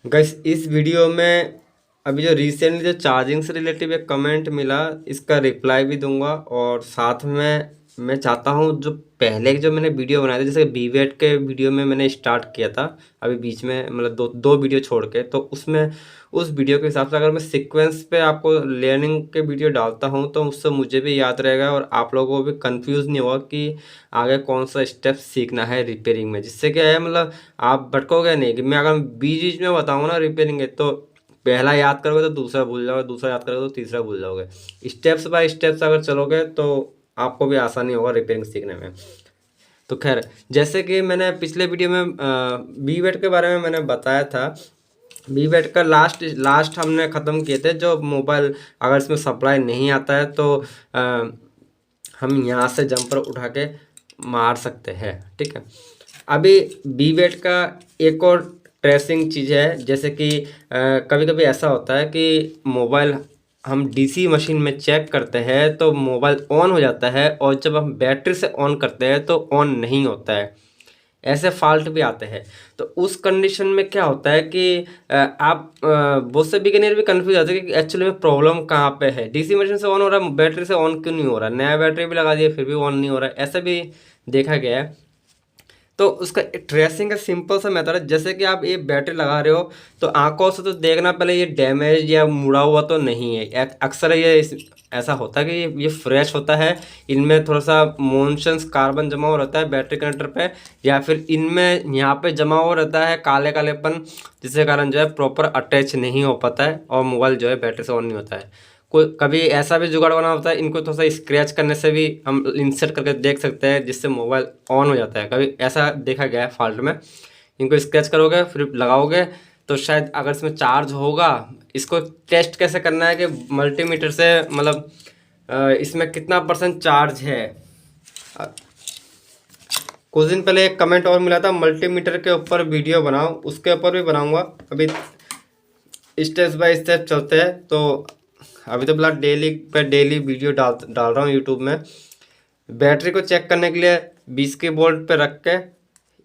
Guys इस video में अभी जो रिसेंटली जो चार्जिंग से रिलेटिव एक कमेंट मिला, इसका रिप्लाई भी दूंगा। और साथ में मैं चाहता हूँ जो पहले जो मैंने वीडियो बनाए थे, जैसे बीवेट के वीडियो में मैंने स्टार्ट किया था अभी बीच में, मतलब दो दो वीडियो छोड़ के, तो उसमें उस वीडियो के हिसाब से अगर मैं सीक्वेंस पे आपको लर्निंग के वीडियो डालता हूँ तो उससे मुझे भी याद रहेगा और आप लोगों को भी कंफ्यूज नहीं होगा कि आगे कौन सा स्टेप सीखना है रिपेयरिंग में। जिससे क्या है, मतलब आप भटकोगे नहीं कि मैं अगर बीच बीच में बताऊंगा ना रिपेयरिंग है, तो पहला याद करोगे तो दूसरा भूल जाओगे, दूसरा याद करोगे तो तीसरा भूल जाओगे। स्टेप्स बाय स्टेप्स अगर चलोगे तो आपको भी आसानी होगा रिपेयरिंग सीखने में। तो खैर, जैसे कि मैंने पिछले वीडियो में बी वेट के बारे में मैंने बताया था। बी वेट का लास्ट लास्ट हमने ख़त्म किए थे। जो मोबाइल अगर इसमें सप्लाई नहीं आता है तो अ, हम यहाँ से जंपर उठा के मार सकते हैं, ठीक है। अभी बी वेट का एक और ट्रेसिंग चीज़ है, जैसे कि कभी कभी ऐसा होता है कि मोबाइल हम डीसी मशीन में चेक करते हैं तो मोबाइल ऑन हो जाता है, और जब हम बैटरी से ऑन करते हैं तो ऑन नहीं होता है। ऐसे फॉल्ट भी आते हैं। तो उस कंडीशन में क्या होता है कि आप बहुत से बिगिनर भी कंफ्यूज आते हैं कि एक्चुअली में प्रॉब्लम कहाँ पे है। डीसी मशीन से ऑन हो रहा है, बैटरी से ऑन क्यों नहीं हो रहा, नया बैटरी भी लगा दिया फिर भी ऑन नहीं हो रहा है, ऐसा भी देखा गया है। तो उसका ट्रेसिंग का सिंपल सा मेथड है। जैसे कि आप ये बैटरी लगा रहे हो तो आंखों से तो देखना पहले ये डैमेज या मुड़ा हुआ तो नहीं है। अक्सर ऐसा होता है कि ये फ्रेश होता है, इनमें थोड़ा सा मोशंस कार्बन जमा हो रहता है बैटरी कनेक्टर पे, या फिर इनमें यहाँ पे जमा हो रहता है काले कालेपन, जिसके कारण जो है प्रॉपर अटैच नहीं हो पाता है और मोबाइल जो है बैटरी से ऑन नहीं होता है। कोई कभी ऐसा भी जुगाड़ बना होता है, इनको थोड़ा सा स्क्रैच करने से भी हम इंसर्ट करके देख सकते हैं, जिससे मोबाइल ऑन हो जाता है। कभी ऐसा देखा गया है फॉल्ट में। इनको स्क्रैच करोगे फिर लगाओगे तो शायद अगर इसमें चार्ज होगा। इसको टेस्ट कैसे करना है कि मल्टीमीटर से, मतलब इसमें कितना परसेंट चार्ज है। अ, कुछ दिन पहले एक कमेंट और मिला था मल्टीमीटर के ऊपर वीडियो बनाओ, उसके ऊपर भी बनाऊंगा। अभी स्टेप बाय स्टेप चलते हैं। तो अभी तो फिलहाल डेली पे डेली वीडियो डाल डाल रहा हूँ यूट्यूब में। बैटरी को चेक करने के लिए 20 के वोल्ट पे रख के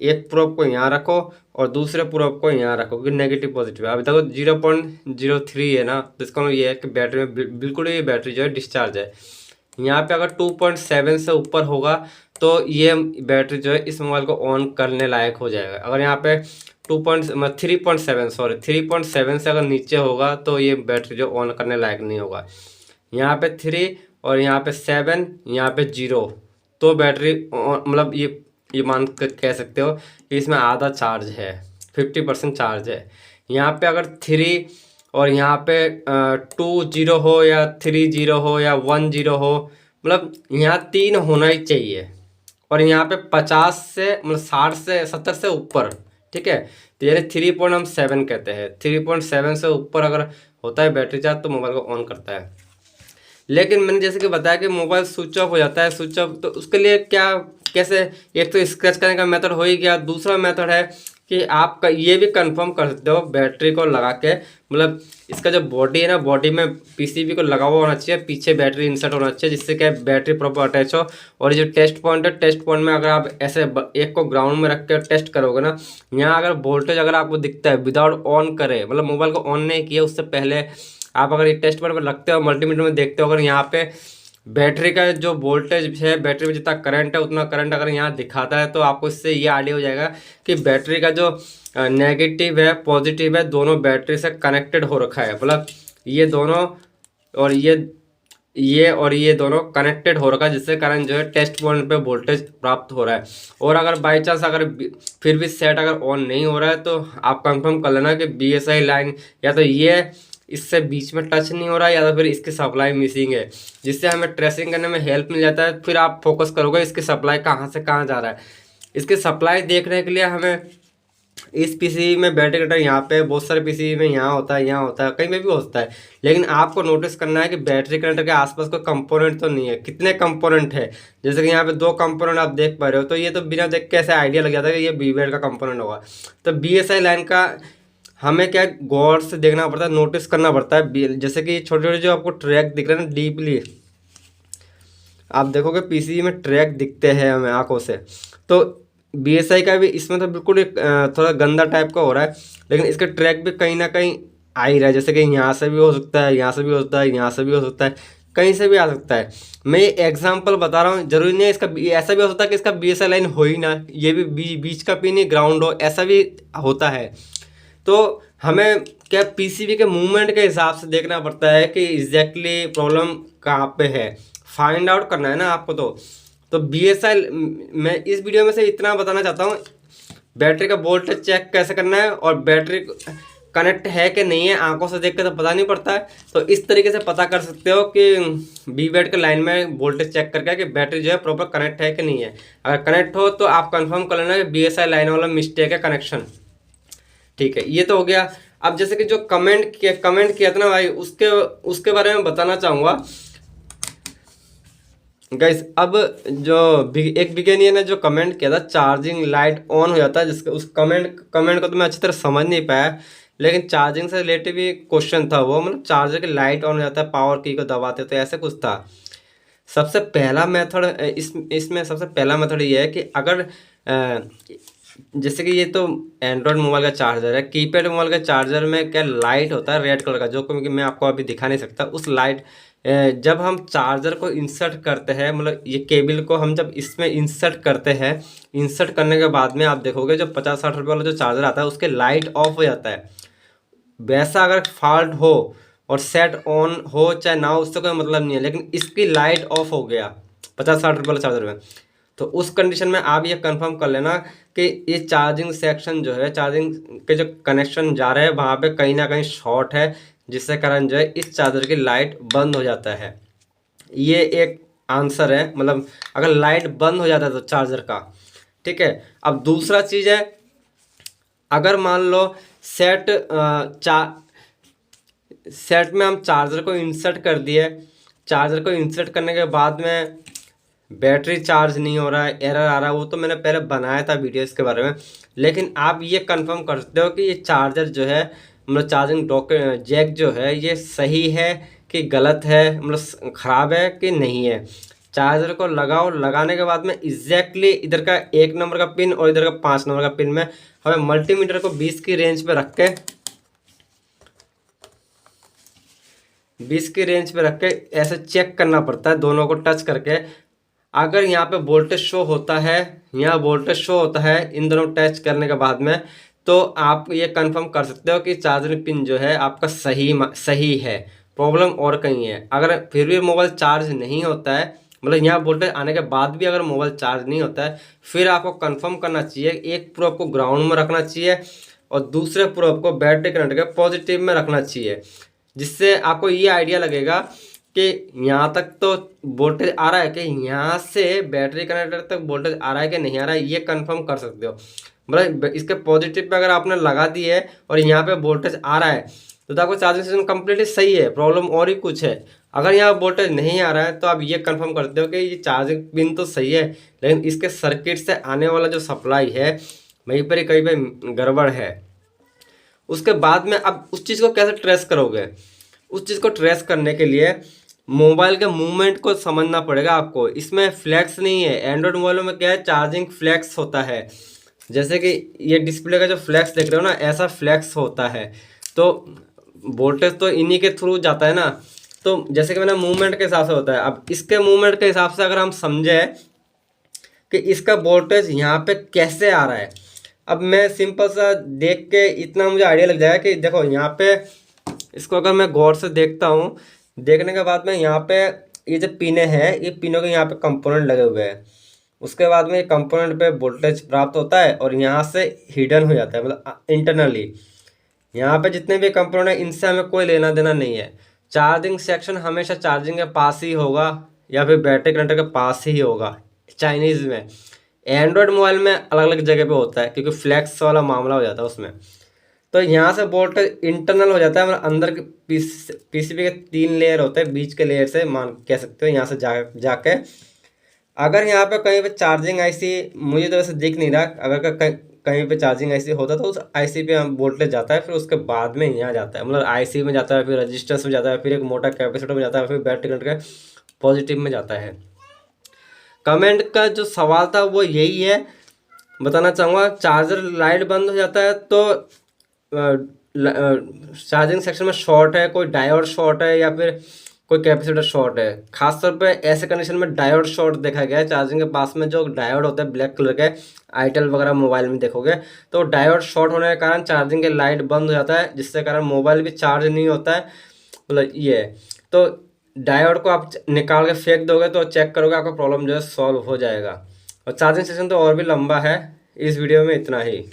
एक प्रोब को यहाँ रखो और दूसरे प्रोब को यहाँ रखो, क्योंकि नेगेटिव पॉजिटिव है। अभी देखो 0.03 है ना, तो इसका मतलब ये है कि बैटरी में बिल्कुल ही बैटरी जो है डिस्चार्ज है। यहाँ पे अगर 2.7 से ऊपर होगा तो ये बैटरी जो है इस मोबाइल को ऑन करने लायक हो जाएगा। अगर यहाँ पे 3.7, सॉरी 3.7 से अगर नीचे होगा तो ये बैटरी जो ऑन करने लायक नहीं होगा। यहाँ पे 3 और यहाँ पे 7, यहाँ पे 0, तो बैटरी मतलब ये मान कर कह सकते हो कि इसमें आधा चार्ज है, 50% चार्ज है। यहाँ पे अगर 3 और यहाँ पे 2 0 हो या 3 0 हो या 1 0 हो, मतलब यहाँ 3 होना ही चाहिए। और यहाँ पे 50 से, मतलब 60 से 70 से ऊपर, ठीक है। तो यानी 3.7 कहते हैं, 3.7 से ऊपर अगर होता है बैटरी चार्ज तो मोबाइल को ऑन करता है। लेकिन मैंने जैसे कि बताया कि मोबाइल स्विच ऑफ हो जाता है, स्विच ऑफ तो उसके लिए क्या, कैसे, एक तो स्क्रैच करने का मेथड हो ही गया। दूसरा मेथड है कि आप ये भी कंफर्म कर सकते हो बैटरी को लगा के, मतलब इसका जो बॉडी है ना, बॉडी में पीसीबी को लगा हुआ होना चाहिए, पीछे बैटरी इंसर्ट होना चाहिए, जिससे क्या बैटरी प्रॉपर अटैच हो। और ये जो टेस्ट पॉइंट है, टेस्ट पॉइंट में अगर आप ऐसे एक को ग्राउंड में रख के टेस्ट करोगे ना, यहाँ अगर वोल्टेज अगर आपको दिखता है विदाउट ऑन करे, मतलब मोबाइल को ऑन नहीं किया उससे पहले आप अगर ये टेस्ट पॉइंट पर रखते हो, मल्टीमीटर में देखते हो, अगर यहाँ पे बैटरी का जो वोल्टेज है, बैटरी में जितना करंट है उतना करंट अगर यहाँ दिखाता है, तो आपको इससे ये आइडिया हो जाएगा कि बैटरी का जो नेगेटिव है पॉजिटिव है दोनों बैटरी से कनेक्टेड हो रखा है। मतलब ये दोनों और ये दोनों कनेक्टेड हो रखा है, जिससे कारण जो है टेस्ट पॉइंट पे वोल्टेज प्राप्त हो रहा है। और अगर बाई चांस अगर फिर भी सेट अगर ऑन नहीं हो रहा है तो आप कंफर्म कर लेना कि बीएसआई लाइन या तो ये इससे बीच में टच नहीं हो रहा है, या तो फिर इसकी सप्लाई मिसिंग है, जिससे हमें ट्रेसिंग करने में हेल्प मिल जाता है। फिर आप फोकस करोगे इसकी सप्लाई कहाँ से कहाँ जा रहा है। इसकी सप्लाई देखने के लिए हमें इस पीसी में बैटरी कटर यहाँ पे, बहुत सारे पीसी में यहाँ होता है, यहाँ होता है, कहीं पे भी होता है। लेकिन आपको नोटिस करना है कि बैटरी कनेक्टर के आसपास कोई कंपोनेंट तो नहीं है। कितने कंपोनेंट है, जैसे कि यहाँ पे 2 कंपोनेंट आप देख पा रहे हो, तो ये तो बिना देख के ऐसे आइडिया लग जाता है कि ये बीवेड का कंपोनेंट होगा। तो बीएसआई लाइन का हमें क्या गौर से देखना पड़ता है, नोटिस करना पड़ता है। जैसे कि छोटे छोटे जो आपको ट्रैक दिख रहे हैं ना डीपली, आप देखोगे पीसी में ट्रैक दिखते हैं हमें आंखों से, तो BSI का भी इसमें तो बिल्कुल एक थोड़ा गंदा टाइप का हो रहा है, लेकिन इसका ट्रैक भी कहीं ना कहीं आ ही रहा है। जैसे कि यहाँ से भी हो सकता है, यहाँ से भी हो सकता है, यहाँ से भी हो सकता है, कहीं से भी आ सकता है। मैं ये एग्जाम्पल बता रहा हूँ, जरूरी नहीं है इसका ऐसा भी हो सकता है कि इसका BSI लाइन हो ही ना, ये भी बीच का पिन ही ग्राउंड हो, ऐसा भी होता है। तो हमें क्या PCB के मूवमेंट के हिसाब से देखना पड़ता है कि एग्जैक्टली प्रॉब्लम कहाँ पे है, फाइंड आउट करना है ना आपको। तो BSI मैं इस वीडियो में से इतना बताना चाहता हूँ, बैटरी का वोल्टेज चेक कैसे करना है, और बैटरी कनेक्ट है कि नहीं है, आंखों से देख के तो पता नहीं पड़ता है। तो इस तरीके से पता कर सकते हो कि BVAT के लाइन में वोल्टेज चेक करके कि बैटरी जो है प्रॉपर कनेक्ट है कि नहीं है। अगर कनेक्ट हो तो आप कंफर्म कर लेना कि BSI लाइन वाला मिस्टेक है कनेक्शन। ठीक है, ये तो हो गया। अब जैसे कि जो कमेंट किया था ना भाई, उसके उसके बारे में बताना चाहूँगा गाइस। अब जो एक बिगेनियर ने जो कमेंट किया था, चार्जिंग लाइट ऑन हो जाता है, जिसके उस कमेंट को तो मैं अच्छी तरह समझ नहीं पाया, लेकिन चार्जिंग से रिलेटेड भी क्वेश्चन था वो, मतलब चार्जर की लाइट ऑन हो जाता है पावर की को दबाते तो ऐसे कुछ था। सबसे पहला मेथड इसमें सबसे पहला मेथड ये है कि अगर जैसे कि ये तो एंड्रॉयड मोबाइल का चार्जर है, कीपैड मोबाइल का चार्जर में क्या लाइट होता है रेड कलर का, जो कि मैं आपको अभी दिखा नहीं सकता। उस लाइट जब हम चार्जर को इंसर्ट करते हैं, मतलब ये केबल को हम जब इसमें इंसर्ट करते हैं, इंसर्ट करने के बाद में आप देखोगे जो 50-60 रुपये वाला जो चार्जर आता है उसके लाइट ऑफ हो जाता है। वैसा अगर फॉल्ट हो और सेट ऑन हो चाहे ना हो, उससे कोई मतलब नहीं है, लेकिन इसकी लाइट ऑफ हो गया 50-60 रुपये वाला चार्जर में, तो उस कंडीशन में आप ये कंफर्म कर लेना कि ये चार्जिंग सेक्शन जो है, चार्जिंग के जो कनेक्शन जा रहे हैं वहाँ पे कहीं ना कहीं शॉर्ट है, जिससे कारण जो है इस चार्जर की लाइट बंद हो जाता है। ये एक आंसर है, मतलब अगर लाइट बंद हो जाता है तो चार्जर का। ठीक है, अब दूसरा चीज़ है, अगर मान लो सेट सेट में हम चार्जर को इंसर्ट कर दिए, चार्जर को इंसर्ट करने के बाद में बैटरी चार्ज नहीं हो रहा है, एरर आ रहा है, वो तो मैंने पहले बनाया था वीडियो इसके बारे में। लेकिन आप ये कंफर्म कर सकते हो कि ये चार्जर जो है, मतलब चार्जिंग डॉक जैक जो है, ये सही है कि गलत है, मतलब ख़राब है कि नहीं है। चार्जर को लगाओ, लगाने के बाद में एग्जैक्टली इधर का 1 नंबर का पिन और इधर का 5 नंबर का पिन में हमें मल्टीमीटर को 20 की रेंज पे रख के 20 की रेंज पे रख के ऐसे चेक करना पड़ता है, दोनों को टच करके। अगर यहाँ पे वोल्टेज शो होता है, यहाँ वोल्टेज शो होता है इन दोनों टच करने के बाद में, तो आप ये कंफर्म कर सकते हो कि चार्जिंग पिन जो है आपका सही है, प्रॉब्लम और कहीं है। अगर फिर भी मोबाइल चार्ज नहीं होता है, मतलब यहाँ वोल्टेज आने के बाद भी अगर मोबाइल चार्ज नहीं होता है, फिर आपको कंफर्म करना चाहिए, एक प्रोब को ग्राउंड में रखना चाहिए और दूसरे प्रोब को बैटरी करंट के पॉजिटिव में रखना चाहिए, जिससे आपको ये आइडिया लगेगा कि यहाँ तक तो वोल्टेज आ रहा है, कि यहाँ से बैटरी कनेक्टर तक वोल्टेज आ रहा है कि नहीं आ रहा है, ये कंफर्म कर सकते हो। मतलब इसके पॉजिटिव पे अगर आपने लगा दी है और यहाँ पे वोल्टेज आ रहा है, तो आपको चार्जिंग सिस्टम कम्प्लीटली सही है, प्रॉब्लम और ही कुछ है। अगर यहाँ वोल्टेज नहीं आ रहा है तो आप ये कंफर्म करते हो कि ये चार्जिंग पिन तो सही है, लेकिन इसके सर्किट से आने वाला जो सप्लाई है वहीं पर ही कहीं पर गड़बड़ है। उसके बाद में अब उस चीज़ को कैसे ट्रेस करोगे? उस चीज़ को ट्रेस करने के लिए मोबाइल के मूवमेंट को समझना पड़ेगा आपको। इसमें फ्लैक्स नहीं है, एंड्रॉयड मोबाइलों में क्या है, चार्जिंग फ्लैक्स होता है। जैसे कि ये डिस्प्ले का जो फ्लैक्स देख रहे हो ना, ऐसा फ्लैक्स होता है। तो वोल्टेज तो इन्हीं के थ्रू जाता है ना, तो जैसे कि मैंने मूवमेंट के हिसाब से होता है। अब इसके मूवमेंट के हिसाब से अगर हम समझे कि इसका वोल्टेज यहाँ पे कैसे आ रहा है, अब मैं सिंपल सा देख के इतना मुझे आइडिया लग जाएगा कि देखो यहाँ पे इसको अगर मैं गौर से देखता हूँ, देखने के बाद में यहाँ पे ये जो पिने हैं, ये पिनों के यहाँ पे कंपोनेंट लगे हुए हैं। उसके बाद में ये कंपोनेंट पे वोल्टेज प्राप्त होता है और यहाँ से हिडन हो जाता है, मतलब इंटरनली। यहाँ पे जितने भी कंपोनेंट हैं इनसे हमें कोई लेना देना नहीं है। चार्जिंग सेक्शन हमेशा चार्जिंग के पास ही होगा या फिर बैटरी कनेक्टर के पास ही होगा चाइनीज़ में। एंड्रॉयड मोबाइल में अलग अलग जगह पे होता है, क्योंकि फ्लैक्स वाला मामला हो जाता है उसमें। तो यहाँ से वोल्टेज इंटरनल हो जाता है, मतलब अंदर के पीसीबी के 3 लेयर होते हैं, बीच के लेयर से मान कह सकते हो, यहाँ से जाके अगर यहाँ पे कहीं पे चार्जिंग आईसी, मुझे तो वैसे दिख नहीं रहा, अगर कहीं पे चार्जिंग आईसी होता तो उस आईसी पे हम वोल्टेज जाता है, फिर उसके बाद में यहाँ जाता है, मतलब आईसी में जाता है, फिर रजिस्टर्स में जाता है, फिर एक मोटा कैपेसिटर में जाता है, फिर बैटरी करंट के पॉजिटिव में जाता है। कमेंट का जो सवाल था वो यही है, बताना चाहूँगा, चार्जर लाइट बंद हो जाता है तो चार्जिंग सेक्शन में शॉर्ट है, कोई डायोड शॉर्ट है या फिर कोई कैपेसिटर शॉर्ट है। खासतौर पे ऐसे कंडीशन में डायोड शॉर्ट देखा गया है। चार्जिंग के पास में जो डायोड होता है ब्लैक कलर के, आईटेल वगैरह मोबाइल में देखोगे तो डायोड शॉर्ट होने के कारण चार्जिंग के लाइट बंद हो जाता है, जिससे कारण मोबाइल भी चार्ज नहीं होता है। मतलब ये है। तो डायोड को आप निकाल के फेंक दोगे तो चेक करोगे, आपका प्रॉब्लम जो है सॉल्व हो जाएगा। और चार्जिंग सेक्शन तो और भी लंबा है। इस वीडियो में इतना ही।